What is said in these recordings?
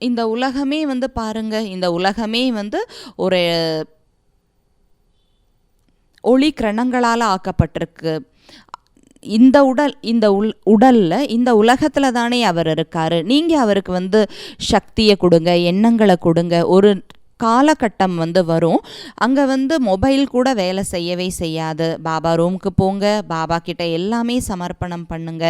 இந்த உலகமே பாருங்க, இந்த உலகமே ஒரு ஒளி கிரணங்களால் ஆக்கப்பட்டிருக்கு. இந்த உடல்ல இந்த உலகத்துல தானே அவர் இருக்காரு. நீங்க அவருக்கு சக்தியை கொடுங்க, எண்ணங்களை கொடுங்க. ஒரு காலகட்டம் வரும், அங்கே மொபைல் கூட வேலை செய்யவே செய்யாது. பாபா ரூமுக்கு போங்க, பாபா கிட்ட எல்லாமே சமர்ப்பணம் பண்ணுங்க,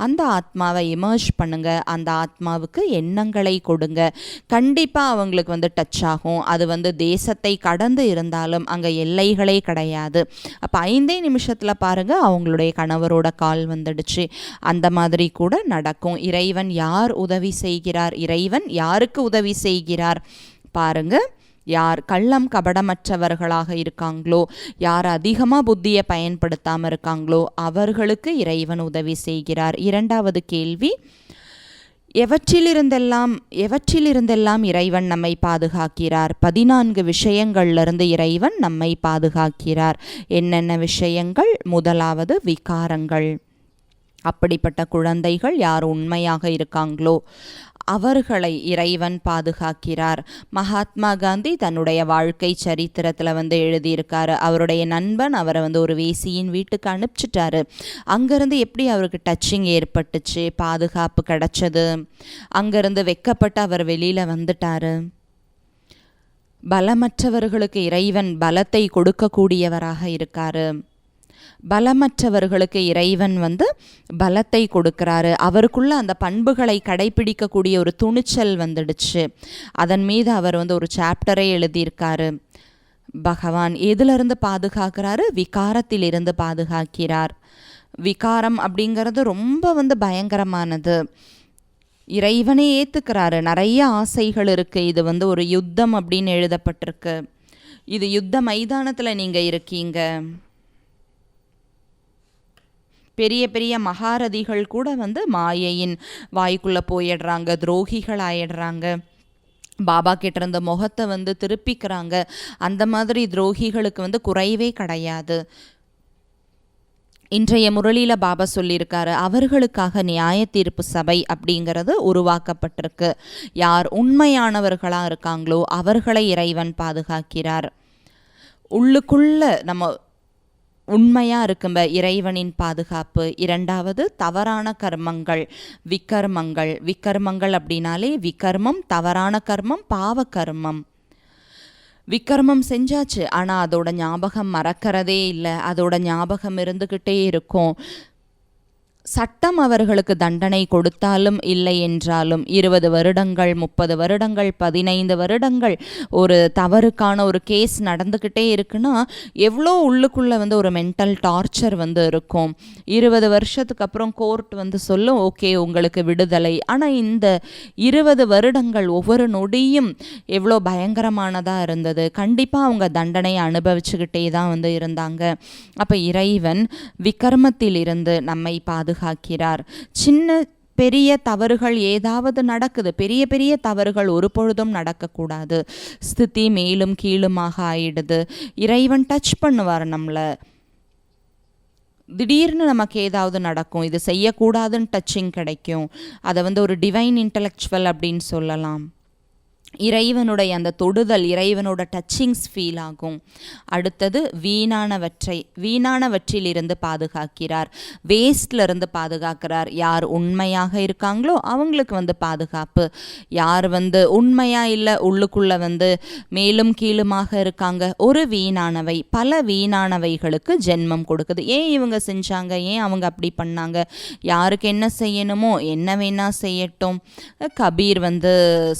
அந்த ஆத்மாவை இமர்ஜ் பண்ணுங்க, அந்த ஆத்மாவுக்கு எண்ணங்களை கொடுங்க. கண்டிப்பாக அவங்களுக்கு டச் ஆகும். அது தேசத்தை கடந்து இருந்தாலும் அங்கே எல்லைகளே கிடையாது. அப்போ 5 நிமிஷத்தில் பாருங்கள், அவங்களுடைய கணவரோட கால் வந்துடுச்சு. அந்த மாதிரி கூட நடக்கும். இறைவன் யார் உதவி செய்கிறார்? இறைவன் யாருக்கு உதவி செய்கிறார் பாருங்க. யார் கள்ளம் கபடமற்றவர்களாக இருக்காங்களோ, யார் அதிகமாக புத்தியை பயன்படுத்தாமல் இருக்காங்களோ அவர்களுக்கு இறைவன் உதவி செய்கிறார். 2வது கேள்வி, எவற்றிலிருந்தெல்லாம் இறைவன் நம்மை பாதுகாக்கிறார்? 14 விஷயங்கள்லிருந்து இறைவன் நம்மை பாதுகாக்கிறார். என்னென்ன விஷயங்கள்? முதலாவது விகாரங்கள். அப்படிப்பட்ட குழந்தைகள் யார் உண்மையாக இருக்காங்களோ அவர்களை இறைவன் பாதுகாக்கிறார். மகாத்மா காந்தி தன்னுடைய வாழ்க்கை சரித்திரத்தில் எழுதியிருக்காரு. அவருடைய நண்பன் அவரை ஒரு வேசியின் வீட்டுக்கு அனுப்பிச்சிட்டாரு. அங்கேருந்து எப்படி அவருக்கு டச்சிங் ஏற்பட்டுச்சு, பாதுகாப்பு கிடைச்சது. அங்கேருந்து வெக்கப்பட்டு அவர் வெளியில் வந்துட்டார். பலமற்றவர்களுக்கு இறைவன் பலத்தை கொடுக்கக்கூடியவராக இருக்காரு. பலமற்றவர்களுக்கு இறைவன் பலத்தை கொடுக்கிறாரு. அவருக்குள்ள அந்த பண்புகளை கடைபிடிக்கக்கூடிய ஒரு துணிச்சல் வந்துடுச்சு. அதன் மீது அவர் ஒரு சாப்டரை எழுதியிருக்காரு. பகவான் எதிலிருந்து பாதுகாக்கிறாரு? விகாரத்திலிருந்து பாதுகாக்கிறார். விகாரம் அப்படிங்கிறது ரொம்ப பயங்கரமானது. இறைவனே ஏற்றுக்கிறாரு. நிறைய ஆசைகள் இருக்குது. இது ஒரு யுத்தம் அப்படின்னு எழுதப்பட்டிருக்கு. இது யுத்த மைதானத்தில் நீங்கள் இருக்கீங்க. பெரிய பெரிய மகாரதிகள் கூட மாயையின் வாய்க்குள்ளே போயிடுறாங்க, துரோகிகள் ஆயிடுறாங்க. பாபா கிட்ட இருந்த முகத்தை திருப்பிக்கிறாங்க. அந்த மாதிரி துரோகிகளுக்கு குறைவே கிடையாது. இன்றைய முரளியில் பாபா சொல்லியிருக்காரு, அவர்களுக்காக நியாய தீர்ப்பு சபை அப்படிங்கிறது உருவாக்கப்பட்டிருக்கு. யார் உண்மையானவர்களாக இருக்காங்களோ அவர்களை இறைவன் பாதுகாக்கிறார். உள்ளுக்குள்ள நம்ம உண்மையாக இருக்கும்ப இறைவனின் பாதுகாப்பு. 2வது தவறான கர்மங்கள், விகர்மங்கள். விகர்மங்கள் அப்படின்னாலே விகர்மம், தவறான கர்மம், பாவ கர்மம். விகர்மம் செஞ்சாச்சு, ஆனால் அதோட ஞாபகம் மறக்கிறதே இல்லை. அதோட ஞாபகம் இருந்துக்கிட்டே இருக்கும். சட்டம் அவர்களுக்கு தண்டனை கொடுத்தாலும் இல்லை என்றாலும் 20 வருடங்கள், 30 வருடங்கள், 15 வருடங்கள் ஒரு தவறுக்கான ஒரு கேஸ் நடந்துக்கிட்டே இருக்குன்னா எவ்வளோ உள்ளுக்குள்ளே ஒரு மென்டல் டார்ச்சர் இருக்கும். 20 வருஷத்துக்கு அப்புறம் கோர்ட் சொல்லும், ஓகே உங்களுக்கு விடுதலை. ஆனால் இந்த 20 வருடங்கள் ஒவ்வொரு நொடியும் எவ்வளோ பயங்கரமானதாக இருந்தது. கண்டிப்பாக அவங்க தண்டனையை அனுபவிச்சுக்கிட்டே தான் இருந்தாங்க. அப்போ இறைவன் விகர்மத்திலிருந்து நம்மை பாதுகாக்கிறார். சின்ன பெரிய தவறுகள் ஏதாவது நடக்குது, பெரிய பெரிய தவறுகள் ஒரு பொழுதும் நடக்கக்கூடாது. ஸ்திதி மேலும் கீழுமாக ஆயிடுது. இறைவன் டச் பண்ணுவார் நம்மளை. திடீர்னு நமக்கு ஏதாவது நடக்கும், இது செய்யக்கூடாதுன்னு டச்சிங் கிடைக்கும். அதை ஒரு டிவைன் இன்டலெக்சுவல் அப்படின்னு சொல்லலாம். இறைவனுடைய அந்த தொடுதல், இறைவனோட டச்சிங்ஸ் ஃபீல் ஆகும். அடுத்தது வீணானவற்றிலிருந்து பாதுகாக்கிறார். வேஸ்ட்லேருந்து பாதுகாக்கிறார். யார் உண்மையாக இருக்காங்களோ அவங்களுக்கு பாதுகாப்பு. யார் உண்மையாக இல்லை, உள்ளுக்குள்ளே மேலும் கீழுமாக இருக்காங்க, ஒரு வீணானவை, பல வீணானவைகளுக்கு ஜென்மம் கொடுக்குது. ஏன் இவங்க செஞ்சாங்க, ஏன் அவங்க அப்படி பண்ணாங்க, யாருக்கு என்ன செய்யணுமோ என்ன வேணா செய்யட்டும். கபீர்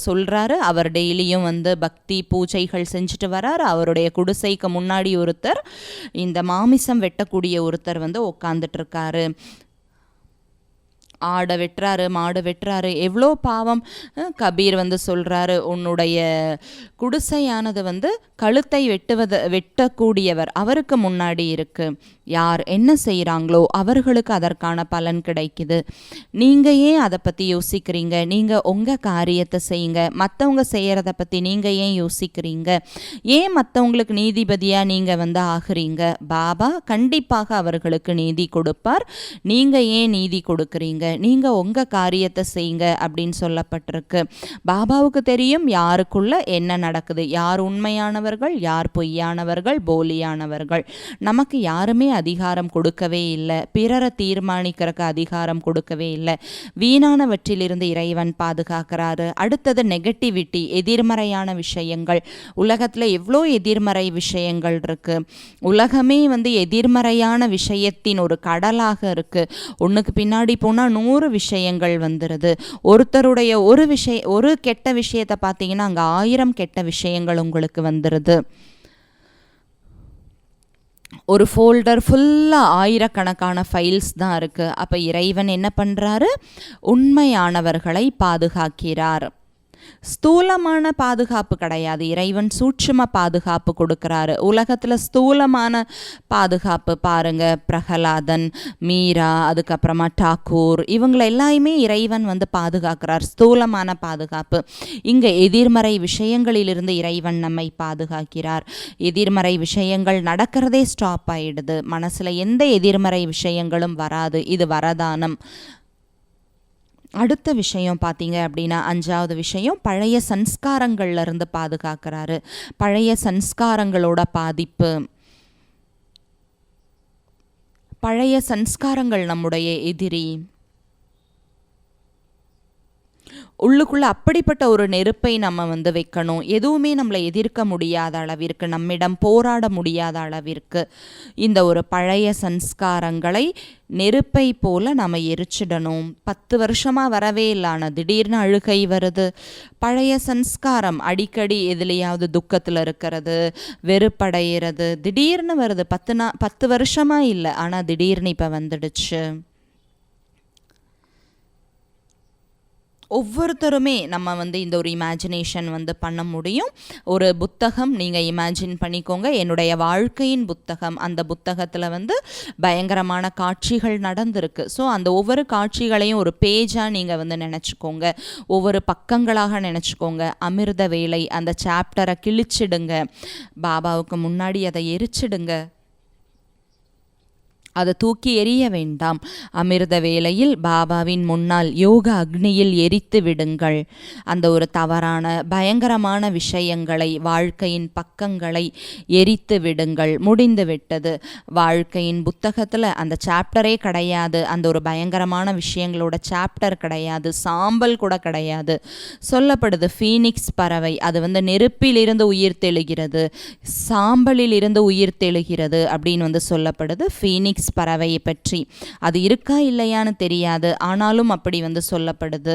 சொல்கிறாரு, அவர் அவர் டெய்லியும் வந்து பக்தி பூஜைகள் செஞ்சுட்டு வரார். அவருடைய குடிசைக்கு முன்னாடி ஒருத்தர், இந்த மாமிசம் வெட்டக்கூடிய ஒருத்தர் வந்து உட்காந்துட்டு இருக்காரு. ஆடை வெட்டுறாரு, மாடு வெட்டுறாரு, எவ்வளோ பாவம். கபீர் வந்து சொல்கிறாரு, உன்னுடைய குடிசையானது வந்து கழுத்தை வெட்டக்கூடியவர் அவருக்கு முன்னாடி இருக்கு. யார் என்ன செய்கிறாங்களோ அவர்களுக்கு அதற்கான பலன் கிடைக்குது. நீங்கள் ஏன் அதை பற்றி யோசிக்கிறீங்க? நீங்கள் உங்கள் காரியத்தை செய்யுங்க. மற்றவங்க செய்கிறத பற்றி நீங்கள் ஏன் யோசிக்கிறீங்க? ஏன் மற்றவங்களுக்கு நீதிபதியாக நீங்கள் வந்து ஆகுறீங்க? பாபா கண்டிப்பாக அவர்களுக்கு நீதி கொடுப்பார். நீங்கள் ஏன் நீதி கொடுக்குறீங்க? நீங்கள் உங்கள் காரியத்தை செய்யுங்க அப்படின்னு சொல்லப்பட்டிருக்கு. பாபாவுக்கு தெரியும் யாருக்குள்ள என்ன நடக்குது, யார் உண்மையானவர்கள், யார் பொய்யானவர்கள், போலியானவர்கள். நமக்கு யாருமே அதிகாரம் கொடுக்கவே இல்லை. பிறரை தீர்மானிக்கிறதுக்கு அதிகாரம் கொடுக்கவே இல்லை. வீணானவற்றிலிருந்து இறைவன் பாதுகாக்கிறாரு. அடுத்தது நெகட்டிவிட்டி, எதிர்மறையான விஷயங்கள். உலகத்தில் எவ்வளோ எதிர்மறை விஷயங்கள் இருக்கு. உலகமே வந்து எதிர்மறையான விஷயத்தின் ஒரு கடலாக இருக்கு. ஒன்றுக்கு பின்னாடி போனால் 100 விஷயங்கள் வந்துடுது. ஒருத்தருடைய ஒரு கெட்ட விஷயத்தை பார்த்தீங்கன்னா அங்கே 1000 கெட்ட விஷயங்கள் உங்களுக்கு வந்துடுது. ஒரு ஃபோல்டர் ஃபுல்லாக 1000கணக்கான ஃபைல்ஸ் தான் இருக்குது. அப்போ இறைவன் என்ன பண்ணுறாரு? உண்மையானவர்களை பாதுகாக்கிறார். ஸ்தூலமான பாதுகாப்பு கிடையாது, இறைவன் சூட்சும பாதுகாப்பு கொடுக்கிறாரு. உலகத்தில் ஸ்தூலமான பாதுகாப்பு பாருங்க, பிரகலாதன், மீரா, அதுக்கப்புறமா டாக்கூர், இவங்களை எல்லாருமே இறைவன் வந்து பாதுகாக்கிறார். ஸ்தூலமான பாதுகாப்பு. இங்கே எதிர்மறை விஷயங்களிலிருந்து இறைவன் நம்மை பாதுகாக்கிறார். எதிர்மறை விஷயங்கள் நடக்கிறதே ஸ்டாப் ஆயிடுது. மனசில் எந்த எதிர்மறை விஷயங்களும் வராது. இது வரதானம். அடுத்த விஷயம் பார்த்தீங்க அப்படின்னா 5வது விஷயம், பழைய சன்ஸ்காரங்கள்ல இருந்து பாதுகாக்கிறாரு. பழைய சன்ஸ்காரங்களோட பாதிப்பு. பழைய சன்ஸ்காரங்கள் நம்முடைய எதிரி. உள்ளுக்குள்ளே அப்படிப்பட்ட ஒரு நெருப்பை நம்ம வந்து வைக்கணும். எதுவுமே நம்மளை எதிர்க்க முடியாத அளவிற்கு, நம்மிடம் போராட முடியாத அளவிற்கு இந்த ஒரு பழைய சன்ஸ்காரங்களை நெருப்பை போல நம்ம எரிச்சிடணும். 10 வருஷமாக வரவே இல்லான திடீர்னு அழுகை வருது. பழைய சன்ஸ்காரம் அடிக்கடி எதுலையாவது துக்கத்தில் இருக்கிறது, வெறுப்படைகிறது, திடீர்னு வருது. 10 வருஷமாக இல்லை, ஆனால் திடீர்னு இப்போ வந்துடுச்சு. ஒவ்வொருத்தருமே நம்ம வந்து இந்த ஒரு இமேஜினேஷன் வந்து பண்ண முடியும். ஒரு புத்தகம் நீங்கள் இமேஜின் பண்ணிக்கோங்க, என்னுடைய வாழ்க்கையின் புத்தகம். அந்த புத்தகத்தில் வந்து பயங்கரமான காட்சிகள் நடந்திருக்கு. ஸோ அந்த ஒவ்வொரு காட்சிகளையும் ஒரு பேஜாக நீங்கள் வந்து நினச்சிக்கோங்க, ஒவ்வொரு பக்கங்களாக நினச்சிக்கோங்க. அமிர்த வேலை அந்த சாப்டரை கிழிச்சிடுங்க, பாபாவுக்கு முன்னாடி அதை எரிச்சிடுங்க. அதை தூக்கி எறிய வேண்டாம். அமிர்த வேளையில் பாபாவின் முன்னால் யோக அக்னியில் எரித்து விடுங்கள். அந்த ஒரு தவறான பயங்கரமான விஷயங்களை, வாழ்க்கையின் பக்கங்களை எரித்து விடுங்கள். முடிந்து விட்டது. வாழ்க்கையின் புத்தகத்தில் அந்த சாப்டரே கிடையாது. அந்த ஒரு பயங்கரமான விஷயங்களோட சாப்டர் கிடையாது, சாம்பல் கூட கிடையாது. சொல்லப்படுது ஃபீனிக்ஸ் பறவை, அது வந்து நெருப்பிலிருந்து உயிர் தெழுகிறது, சாம்பலில் இருந்து உயிர் தெழுகிறது அப்படின்னு வந்து சொல்லப்படுது. ஃபீனிக்ஸ் பறவையை பற்றி அது இருக்கா இல்லையான்னு தெரியாது, ஆனாலும் அப்படி வந்து சொல்லப்படுது.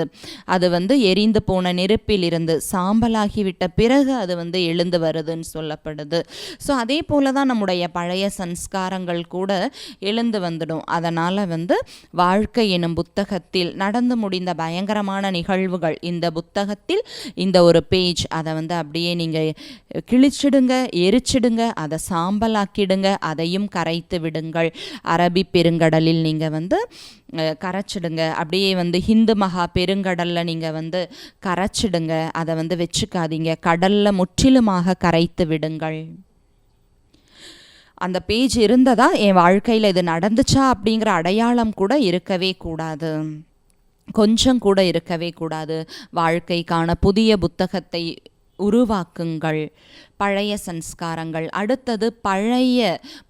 அது வந்து எரிந்து போன நெருப்பில் இருந்து சாம்பலாகிவிட்ட பிறகு அது வந்து எழுந்து வருதுன்னு சொல்லப்படுது. ஸோ அதே போல தான் நம்முடைய பழைய சன்ஸ்காரங்கள் கூட எழுந்து வந்துடும். அதனால் வந்து வாழ்க்கை எனும் புத்தகத்தில் நடந்து முடிந்த பயங்கரமான நிகழ்வுகள் இந்த புத்தகத்தில் இந்த ஒரு பேஜ், அதை வந்து அப்படியே நீங்கள் கிழிச்சிடுங்க, எரிச்சிடுங்க, அதை சாம்பலாக்கிடுங்க, அதையும் கரைத்து விடுங்கள். அரபி பெருங்கடலில் நீங்கள் வந்து கரைச்சிடுங்க. அப்படியே வந்து ஹிந்து மகா பெருங்கடலில் நீங்கள் வந்து கரைச்சிடுங்க. அதை வந்து வச்சுக்காதீங்க, கடலில் முற்றிலுமாக கரைத்து விடுங்கள். அந்த பேஜ் இருந்ததா என் வாழ்க்கையில் இது நடந்துச்சா அப்படிங்கிற அடையாளம் கூட இருக்கவே கூடாது, கொஞ்சம் கூட இருக்கவே கூடாது. வாழ்க்கைக்கான புதிய புத்தகத்தை உருவாக்குங்கள். பழைய சன்ஸ்காரங்கள். அடுத்தது பழைய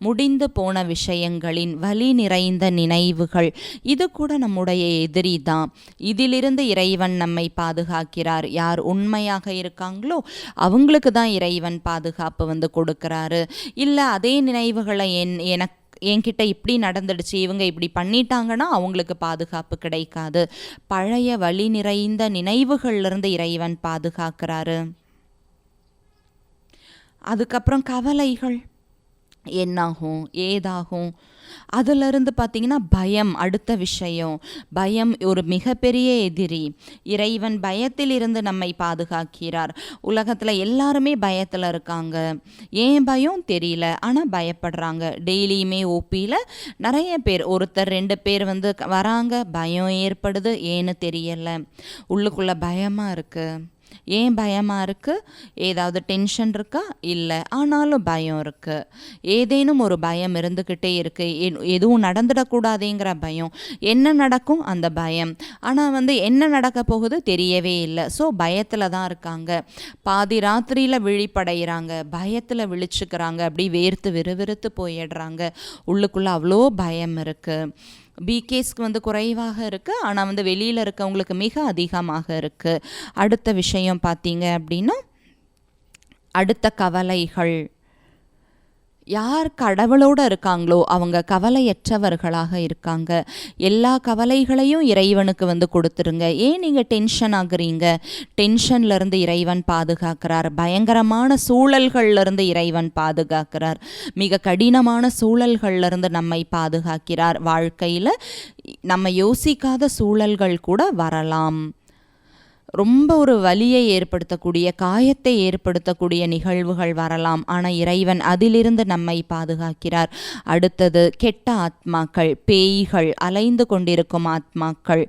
முடிந்து போன விஷயங்களின் வலி நிறைந்த நினைவுகள். இது கூட நம்முடைய எதிரி தான். இதிலிருந்து இறைவன் நம்மை பாதுகாக்கிறார். யார் உண்மையாக இருக்காங்களோ அவங்களுக்கு தான் இறைவன் பாதுகாப்பு வந்து கொடுக்கிறாரு. இல்லை அதே நினைவுகளை என்கிட்ட இப்படி நடந்துடுச்சு, இவங்க இப்படி பண்ணிட்டாங்கன்னா அவங்களுக்கு பாதுகாப்பு கிடைக்காது. பழைய வலி நிறைந்த நினைவுகள்லேருந்து இறைவன் பாதுகாக்கிறாரு. அதுக்கப்புறம் கவலைகள் என்னாகும் ஏதாகும், அதிலிருந்து பார்த்திங்கன்னா பயம். அடுத்த விஷயம், பயம் ஒரு மிகப்பெரிய எதிரி. இறைவன் பயத்தில் இருந்து நம்மை பாதுகாக்கிறார். உலகத்தில் எல்லாருமே பயத்தில் இருக்காங்க. ஏன் பயம் தெரியல, ஆனால் பயப்படுறாங்க. டெய்லியுமே ஓபியில் நிறைய பேர், ஒருத்தர் 2 பேர் வராங்க, பயம் ஏற்படுது, ஏன்னு தெரியலை. உள்ளுக்குள்ளே பயமாக இருக்குது. ஏன் பயமாக இருக்குது? ஏதாவது டென்ஷன் இருக்கா? இல்லை, ஆனாலும் பயம் இருக்குது. ஏதேனும் ஒரு பயம் இருந்துக்கிட்டே இருக்குது. எதுவும் நடந்துடக்கூடாதுங்கிற பயம். என்ன நடக்கும்? அந்த பயம். ஆனால் என்ன நடக்க போகுது தெரியவே இல்லை. ஸோ பயத்தில் தான் இருக்காங்க. பாதி ராத்திரியில் விழிப்படைகிறாங்க, பயத்தில் விழிச்சுக்கிறாங்க, அப்படி வேர்த்து விறுவிறுத்து போயிடுறாங்க. உள்ளுக்குள்ளே அவ்வளோ பயம் இருக்குது. பிகேஸ்க்கு குறைவாக இருக்குது, ஆனால் வெளியில் இருக்கவங்களுக்கு மிக அதிகமாக இருக்குது. அடுத்த விஷயம் பார்த்தீங்க அப்படின்னா, அடுத்த கவலைகள். யார் கடவுளோடு இருக்காங்களோ அவங்க கவலையற்றவர்களாக இருக்காங்க. எல்லா கவலைகளையும் இறைவனுக்கு கொடுத்துருங்க. ஏன் நீங்கள் டென்ஷன் ஆகுறீங்க? டென்ஷன்லேருந்து இறைவன் பாதுகாக்கிறார். பயங்கரமான சூழல்கள்லேருந்து இறைவன் பாதுகாக்கிறார். மிக கடினமான சூழல்கள்லேருந்து நம்மை பாதுகாக்கிறார். வாழ்க்கையில் நம்ம யோசிக்காத சூழல்கள் கூட வரலாம். ரொம்ப ஒரு வலியை ஏற்படுத்தக்கூடிய, காயத்தை ஏற்படுத்தக்கூடிய நிகழ்வுகள் வரலாம். ஆனால் இறைவன் அதிலிருந்து நம்மை பாதுகாக்கிறார். அடுத்தது கெட்ட ஆத்மாக்கள், பேய்கள், அலைந்து கொண்டிருக்கும் ஆத்மாக்கள்.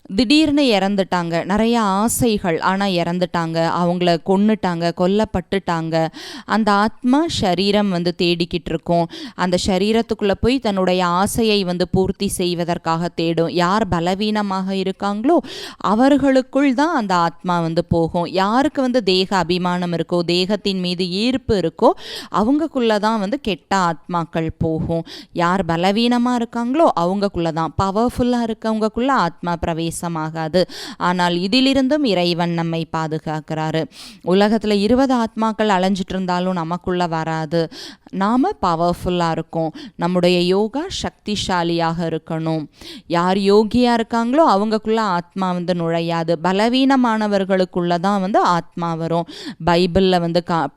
திடீர்னு இறந்துட்டாங்க, நிறைய ஆசைகள், ஆனால் இறந்துட்டாங்க, அவங்கள கொன்னுட்டாங்க, கொல்லப்பட்டுட்டாங்க. அந்த ஆத்மா சரீரம் தேடிக்கிட்டு இருக்கும். அந்த சரீரத்துக்குள்ளே போய் தன்னுடைய ஆசையை பூர்த்தி செய்வதற்காக தேடும். யார் பலவீனமாக இருக்காங்களோ அவர்களுக்குள் தான் அந்த ஆத்மா போகும். யாருக்கு தேக அபிமானம் இருக்கோ, தேகத்தின் மீது ஈர்ப்பு இருக்கோ, அவங்கக்குள்ளே தான் கெட்ட ஆத்மாக்கள் போகும். யார் பலவீனமாக இருக்காங்களோ அவங்கக்குள்ளே தான். பவர்ஃபுல்லாக இருக்கவங்கக்குள்ளே ஆத்மா பிரவேசம் ஆகாது. ஆனால் இதிலிருந்தும் இறைவன் நம்மை பாதுகாக்கிறாரு. உலகத்தில் 20 ஆத்மாக்கள் அலைஞ்சிட்டு இருந்தாலும் நமக்குள்ள வராது. நாம் பவர்ஃபுல்லாக இருக்கோம். நம்முடைய யோகா சக்திசாலியாக இருக்கணும். யார் யோகியாக இருக்காங்களோ அவங்கக்குள்ள ஆத்மா நுழையாது. பலவீனமானவர்களுக்குள்ள தான் ஆத்மா வரும். பைபிளில்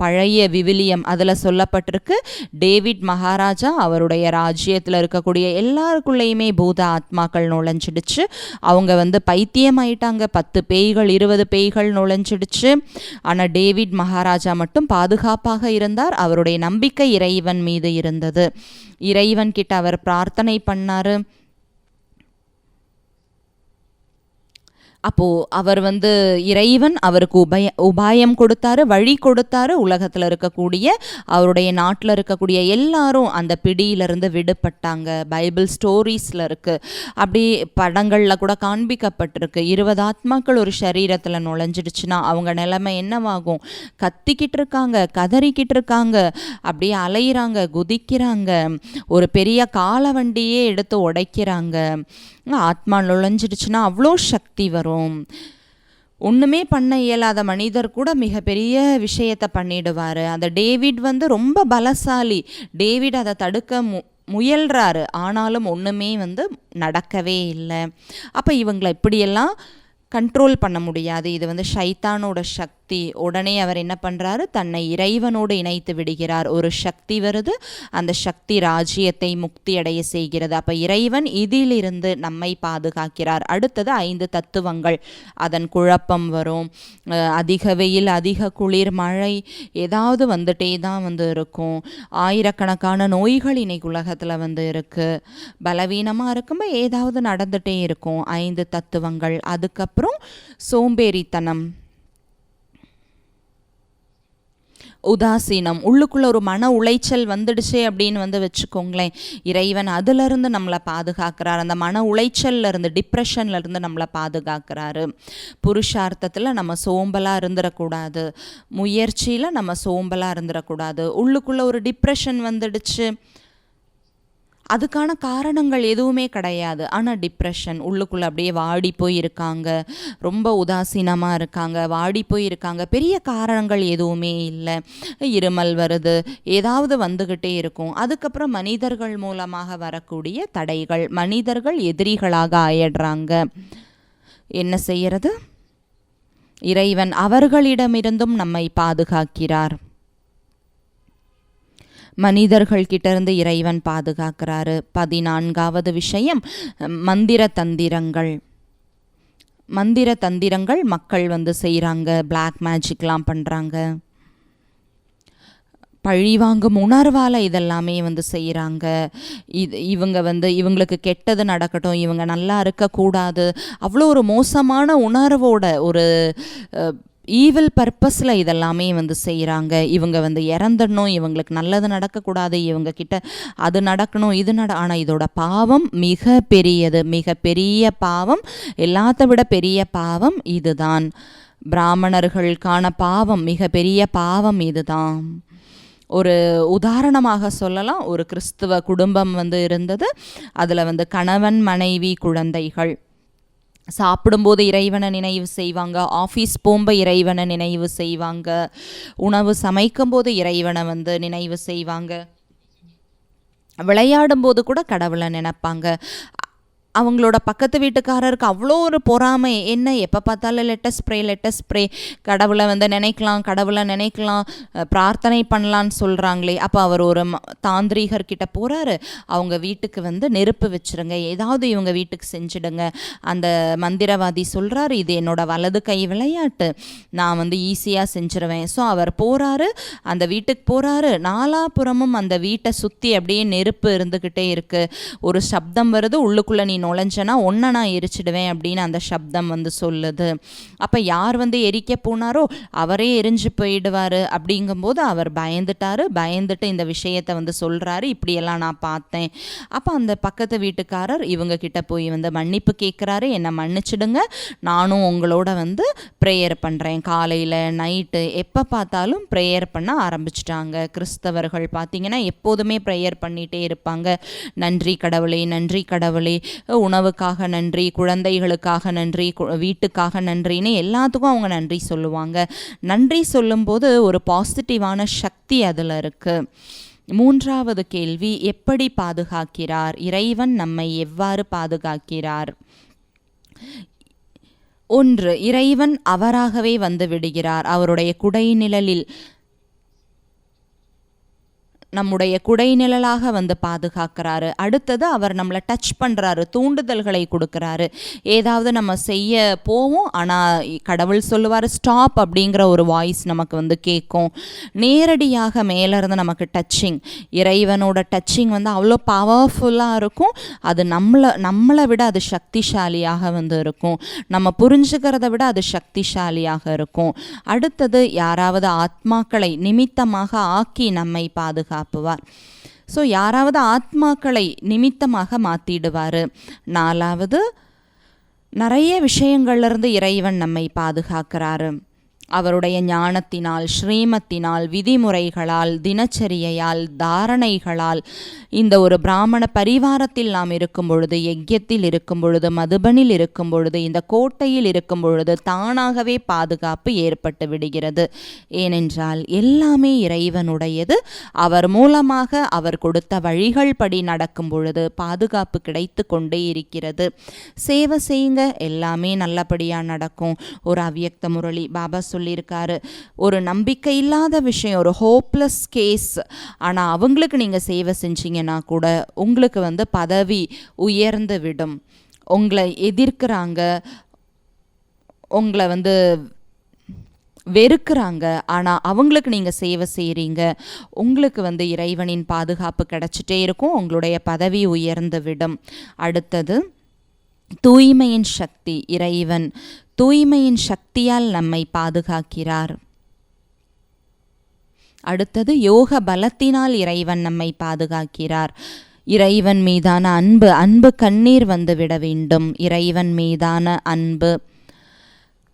பழைய விவிலியம் அதில் சொல்லப்பட்டிருக்கு, டேவிட் மகாராஜா அவருடைய ராஜ்யத்தில் இருக்கக்கூடிய எல்லாருக்குள்ளேயுமே பூத ஆத்மாக்கள் நுழைஞ்சிடுச்சு. அவங்க பைத்தியம் ஆயிட்டாங்க. 10 பேய்கள் 20 பேய்கள் நுழைஞ்சிடுச்சு. ஆனால் டேவிட் மகாராஜா மட்டும் பாதுகாப்பாக இருந்தார். அவருடைய நம்பிக்கை இறைவன் மீது இருந்தது. இறைவன் கிட்ட அவர் பிரார்த்தனை பண்ணாரு. அப்போது அவர் இறைவன் அவருக்கு உபாயம் கொடுத்தாரு, வழி கொடுத்தாரு. உலகத்தில் இருக்கக்கூடிய அவருடைய நாட்டில் இருக்கக்கூடிய எல்லாரும் அந்த பிடியிலிருந்து விடுபட்டாங்க. பைபிள் ஸ்டோரிஸில் இருக்குது, அப்படி படங்களில் கூட காண்பிக்கப்பட்டிருக்கு. 20 ஆத்மாக்கள் ஒரு சரீரத்தில் நுழைஞ்சிடுச்சுன்னா அவங்க நிலைமை என்னவாகும்? கத்திக்கிட்டு இருக்காங்க, கதறிக்கிட்டு இருக்காங்க, அப்படியே அலையிறாங்க, குதிக்கிறாங்க, ஒரு பெரிய கால வண்டியே எடுத்து உடைக்கிறாங்க. ஆத்மா நுழைஞ்சிடுச்சுன்னா அவ்வளோ சக்தி வரும். ஒன்றுமே பண்ண இயலாத மனிதர் கூட மிகப்பெரிய விஷயத்தை பண்ணிடுவார். அந்த டேவிட் ரொம்ப பலசாலி. டேவிட் அதை தடுக்க முயல்றாரு, ஆனாலும் ஒன்றுமே நடக்கவே இல்லை. அப்போ இவங்களை இப்படியெல்லாம் கண்ட்ரோல் பண்ண முடியாது. இது ஷைத்தானோட சக்தி. உடனே அவர் என்ன பண்ணுறாரு? தன்னை இறைவனோடு இணைத்து விடுகிறார். ஒரு சக்தி வருது, அந்த சக்தி ராஜ்யத்தை முக்தி அடைய செய்கிறது. அப்போ இறைவன் இதிலிருந்து நம்மை பாதுகாக்கிறார். அடுத்தது 5 தத்துவங்கள். அதன் குழப்பம் வரும். அதிக வெயில், அதிக குளிர், மழை, ஏதாவது வந்துட்டே தான் இருக்கும். ஆயிரக்கணக்கான நோய்கள் இன்னைக்கு உலகத்தில் இருக்குது. பலவீனமாக இருக்கும்போது ஏதாவது நடந்துகிட்டே இருக்கும். 5 தத்துவங்கள். அதுக்கப்புறம் சோம்பேறித்தனம், உதாசீனம், உள்ளுக்குள்ள ஒரு மன உளைச்சல் வந்துடுச்சே அப்படின்னு வச்சுக்கோங்களேன். இறைவன் அதிலிருந்து நம்மளை பாதுகாக்கிறார். அந்த மன உளைச்சல்லேருந்து, டிப்ரெஷன்லேருந்து நம்மளை பாதுகாக்கிறாரு. புருஷார்த்தத்தில் நம்ம சோம்பலாக இருந்துடக்கூடாது, முயற்சியில் நம்ம சோம்பலாக இருந்துடக்கூடாது. உள்ளுக்குள்ள ஒரு டிப்ரெஷன் வந்துடுச்சு, அதுக்கான காரணங்கள் எதுவுமே கிடையாது. ஆனால் டிப்ரெஷன் உள்ளுக்குள்ளே அப்படியே வாடி போய் இருக்காங்க, ரொம்ப உதாசீனமாக இருக்காங்க, வாடி போய் இருக்காங்க. பெரிய காரணங்கள் எதுவுமே இல்லை. இருமல் வருது, ஏதாவது வந்துக்கிட்டே இருக்கும். அதுக்கப்புறம் மனிதர்கள் மூலமாக வரக்கூடிய தடைகள், மனிதர்கள் எதிரிகளாக ஆயிடுறாங்க. என்ன செய்யறது? இறைவன் அவர்களிடமிருந்தும் நம்மை பாதுகாக்கிறார். மனிதர்கள் கிட்டேருந்து இறைவன் பாதுகாக்கிறாரு. 14வது விஷயம் மந்திர தந்திரங்கள். மந்திர தந்திரங்கள் மக்கள் செய்கிறாங்க, பிளாக் மேஜிக்லாம் பண்ணுறாங்க, பழிவாங்கும் உணர்வால் இதெல்லாமே செய்கிறாங்க. இவங்க இவங்களுக்கு கெட்டது நடக்கட்டும், இவங்க நல்லா இருக்கக்கூடாது, அவ்வளோ ஒரு மோசமான உணர்வோட, ஒரு ஈவில் பர்பஸில் இதெல்லாமே செய்கிறாங்க. இவங்க இறந்துடணும், இவங்களுக்கு நல்லது நடக்கக்கூடாது, இவங்க கிட்ட அது நடக்கணும், இது ஆனால் இதோட பாவம் மிக பெரியது, மிக பெரிய பாவம், எல்லாத்த விட பெரிய பாவம் இதுதான். பிராமணர்களுக்கான பாவம், மிக பெரிய பாவம் இதுதான். ஒரு உதாரணமாக சொல்லலாம், ஒரு கிறிஸ்துவ குடும்பம் இருந்தது. அதில் கணவன், மனைவி, குழந்தைகள் சாப்பிடும்போது இறைவனை நினைவு செய்வாங்க, ஆஃபீஸ் போகும்போது இறைவனை நினைவு செய்வாங்க, உணவு சமைக்கும்போது இறைவனை நினைவு செய்வாங்க, விளையாடும்போது கூட கடவுளை நினைப்பாங்க. அவங்களோட பக்கத்து வீட்டுக்காரருக்கு அவ்வளோ ஒரு பொறாமை, என்ன எப்போ பார்த்தாலும் லெட்டஸ் ப்ரே, கடவுளை நினைக்கலாம், பிரார்த்தனை பண்ணலான்னு சொல்கிறாங்களே. அப்போ அவர் ஒரு தாந்திரிகர்கிட்ட போகிறாரு. அவங்க வீட்டுக்கு நெருப்பு வச்சுருங்க, ஏதாவது இவங்க வீட்டுக்கு செஞ்சிடுங்க. அந்த மந்திரவாதி சொல்கிறாரு, இது என்னோட வலது கை விளையாட்டு, நான் ஈஸியாக செஞ்சிருவேன். ஸோ அவர் போகிறாரு, அந்த வீட்டுக்கு போகிறாரு. நாலாபுறமும் அந்த வீட்டை சுற்றி அப்படியே நெருப்பு இருந்துக்கிட்டே இருக்குது. ஒரு சப்தம் வருது, உள்ளுக்குள்ளே நீ நுழைஞ்சனா ஒன்றை நான் எரிச்சிடுவேன் அப்படின்னு அந்த சப்தம் சொல்லுது. அப்போ யார் எரிக்க போனாரோ அவரே எரிஞ்சு போயிடுவார். அப்படிங்கும்போது அவர் பயந்துட்டு இந்த விஷயத்தை சொல்கிறாரு, இப்படியெல்லாம் நான் பார்த்தேன். அப்போ அந்த பக்கத்து வீட்டுக்காரர் இவங்க கிட்ட போய் மன்னிப்பு கேட்குறாரு, என்னை மன்னிச்சிடுங்க, நானும் உங்களோட ப்ரேயர் பண்ணுறேன். காலையில் நைட்டு எப்போ பார்த்தாலும் ப்ரேயர் பண்ண ஆரம்பிச்சிட்டாங்க. கிறிஸ்தவர்கள் பார்த்திங்கன்னா எப்போதுமே ப்ரேயர் பண்ணிகிட்டே இருப்பாங்க. நன்றி கடவுளே, நன்றி கடவுளே, உணவுக்காக நன்றி, குழந்தைகளுக்காக நன்றி, வீட்டுக்காக நன்றின்னு எல்லாத்துக்கும் அவங்க நன்றி சொல்லுவாங்க. நன்றி சொல்லும்போது ஒரு பாசிட்டிவான சக்தி அதில் இருக்குது. 3வது கேள்வி, எப்படி பாதுகாக்கிறார்? இறைவன் நம்மை எவ்வாறு பாதுகாக்கிறார்? 1, இறைவன் அவராகவே விடுகிறார். அவருடைய குடைநிழலில், நம்முடைய குடைநிழலாக பாதுகாக்கிறாரு. அடுத்தது அவர் நம்மளை டச் பண்ணுறாரு, தூண்டுதல்களை கொடுக்குறாரு. ஏதாவது நம்ம செய்ய போவோம், ஆனால் கடவுள் சொல்லுவார் ஸ்டாப் அப்படிங்கிற ஒரு வாய்ஸ் நமக்கு கேட்கும். நேரடியாக மேலேருந்து நமக்கு டச்சிங், இறைவனோட டச்சிங் அவ்வளோ பவர்ஃபுல்லாக இருக்கும். அது நம்மளை விட அது சக்திசாலியாக இருக்கும். நம்ம புரிஞ்சுக்கிறத விட அது சக்திசாலியாக இருக்கும். அடுத்தது யாராவது ஆத்மாக்களை நிமித்தமாக ஆக்கி நம்மை பாதுகாப்பார். ஸோ யாராவது ஆத்மாக்களை நிமித்தமாக மாற்றிடுவார். 4வது, நிறைய விஷயங்கள்லேருந்து இறைவன் நம்மை பாதுகாக்கிறாரு. அவருடைய ஞானத்தினால், ஸ்ரீமத்தினால், விதிமுறைகளால், தினச்சரியையால், தாரணைகளால், இந்த ஒரு பிராமண பரிவாரத்தில் நாம் இருக்கும் பொழுது, யஜ்யத்தில் இருக்கும் பொழுது, மதுபனில் இருக்கும் பொழுது, இந்த கோட்டையில் இருக்கும் பொழுது தானாகவே பாதுகாப்பு ஏற்பட்டு விடுகிறது. ஏனென்றால் எல்லாமே இறைவனுடையது. அவர் மூலமாக அவர் கொடுத்த வழிகள் படி நடக்கும் பொழுது பாதுகாப்பு கிடைத்து கொண்டே இருக்கிறது. சேவை செய்யுங்க, எல்லாமே நல்லபடியாக நடக்கும். ஒரு அவ்யக்த முரளி பாபா சொல்லியிருக்காரு, ஒரு நம்பிக்கை இல்லாத விஷயம், ஒரு ஹோப்லெஸ் கேஸ், ஆனால் அவங்களுக்கு நீங்கள் சேவை செஞ்சீங்கன்னா கூட உங்களுக்கு பதவி உயர்ந்து விடும். உங்களை எதிர்க்கிறாங்க, உங்களை வெறுக்கிறாங்க, ஆனால் அவங்களுக்கு நீங்கள் சேவை செய்கிறீங்க, உங்களுக்கு இறைவனின் பாதுகாப்பு கிடைச்சிட்டே இருக்கும், உங்களுடைய பதவி உயர்ந்து விடும். அடுத்தது தூய்மையின் சக்தி. இறைவன் தூய்மையின் சக்தியால் நம்மை பாதுகாக்கிறார். அடுத்தது யோக பலத்தினால் இறைவன் நம்மை பாதுகாக்கிறார். இறைவன் மீதான அன்பு கண்ணீர் விட வேண்டும். இறைவன் மீதான அன்பு.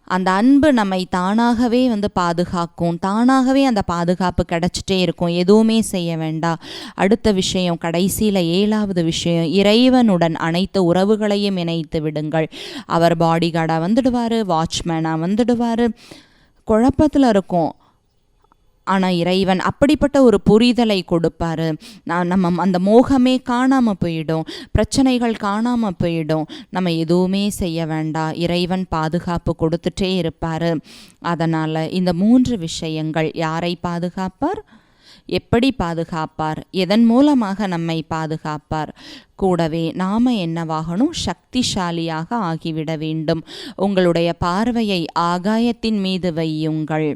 அந்த அன்பு நம்மை தானாகவே பாதுகாக்கும். தானாகவே அந்த பாதுகாப்பு கிடைச்சிட்டே இருக்கும். எதுவுமே செய்ய வேண்டாம். அடுத்த விஷயம், கடைசியில் 7வது விஷயம், இறைவனுடன் அனைத்து உறவுகளையும் இணைத்து விடுங்கள். அவர் பாடிகார்டாக வந்துடுவார், வாட்ச்மேனாக வந்துடுவார். குழப்பத்தில் இருக்கும். ஆனால் இறைவன் அப்படிப்பட்ட ஒரு புரிதலை கொடுப்பாரு. நம்ம அந்த மோகமே காணாமல் போயிடும், பிரச்சனைகள் காணாமல் போயிடும். நம்ம எதுவுமே செய்ய வேண்டாம், இறைவன் பாதுகாப்பு கொடுத்துட்டே இருப்பார். அதனால் இந்த 3 விஷயங்கள், யாரை பாதுகாப்பார், எப்படி பாதுகாப்பார், எதன் மூலமாக நம்மை பாதுகாப்பார், கூடவே நாம் என்னவாகணும், சக்திசாலியாக ஆகிவிட வேண்டும். உங்களுடைய பார்வையை ஆகாயத்தின் மீது வையுங்கள்.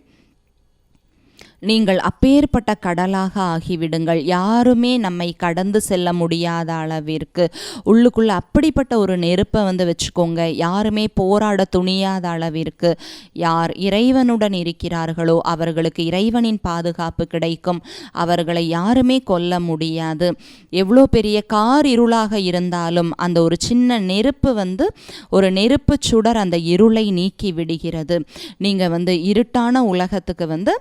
நீங்கள் அப்பேற்பட்ட கடலாக ஆகிவிடுங்கள். யாருமே நம்மை கடந்து செல்ல முடியாத அளவிற்கு உள்ளுக்குள்ளே அப்படிப்பட்ட ஒரு நெருப்பை வச்சுக்கோங்க. யாருமே போராட துணியாத அளவிற்கு. யார் இறைவனுடன் இருக்கிறார்களோ அவர்களுக்கு இறைவனின் பாதுகாப்பு கிடைக்கும். அவர்களை யாருமே கொல்ல முடியாது. எவ்வளோ பெரிய கார் இருளாக இருந்தாலும் அந்த ஒரு சின்ன நெருப்பு ஒரு நெருப்பு சுடர் அந்த இருளை நீக்கி விடுகிறது. நீங்கள் இருட்டான உலகத்துக்கு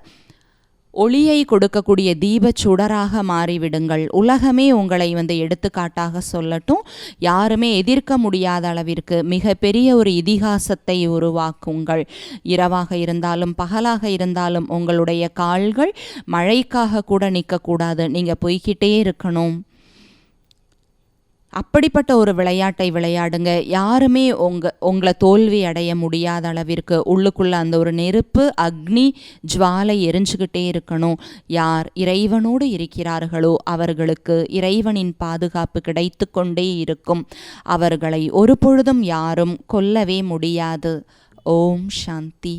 ஒளியை கொடுக்கக்கூடிய தீபச் சுடராக மாறிவிடுங்கள். உலகமே உங்களை எடுத்துக்காட்டாக சொல்லட்டும். யாருமே எதிர்க்க முடியாத அளவிற்கு மிகப்பெரிய ஒரு இதிகாசத்தை உருவாக்குங்கள். இரவாக இருந்தாலும் பகலாக இருந்தாலும் உங்களுடைய கால்கள் மழைக்காக கூட நிற்கக்கூடாது. நீங்கள் போய்கிட்டே இருக்கணும். அப்படிப்பட்ட ஒரு விளையாட்டை விளையாடுங்க. யாருமே உங்களை தோல்வி அடைய முடியாத அளவிற்கு உள்ளுக்குள்ள அந்த ஒரு நெருப்பு அக்னி ஜுவாலை எரிஞ்சுக்கிட்டே இருக்கணும். யார் இறைவனோடு இருக்கிறார்களோ அவர்களுக்கு இறைவனின் பாதுகாப்பு கிடைத்து கொண்டே இருக்கும். அவர்களை ஒரு பொழுதும் யாரும் கொல்லவே முடியாது. ஓம் சாந்தி.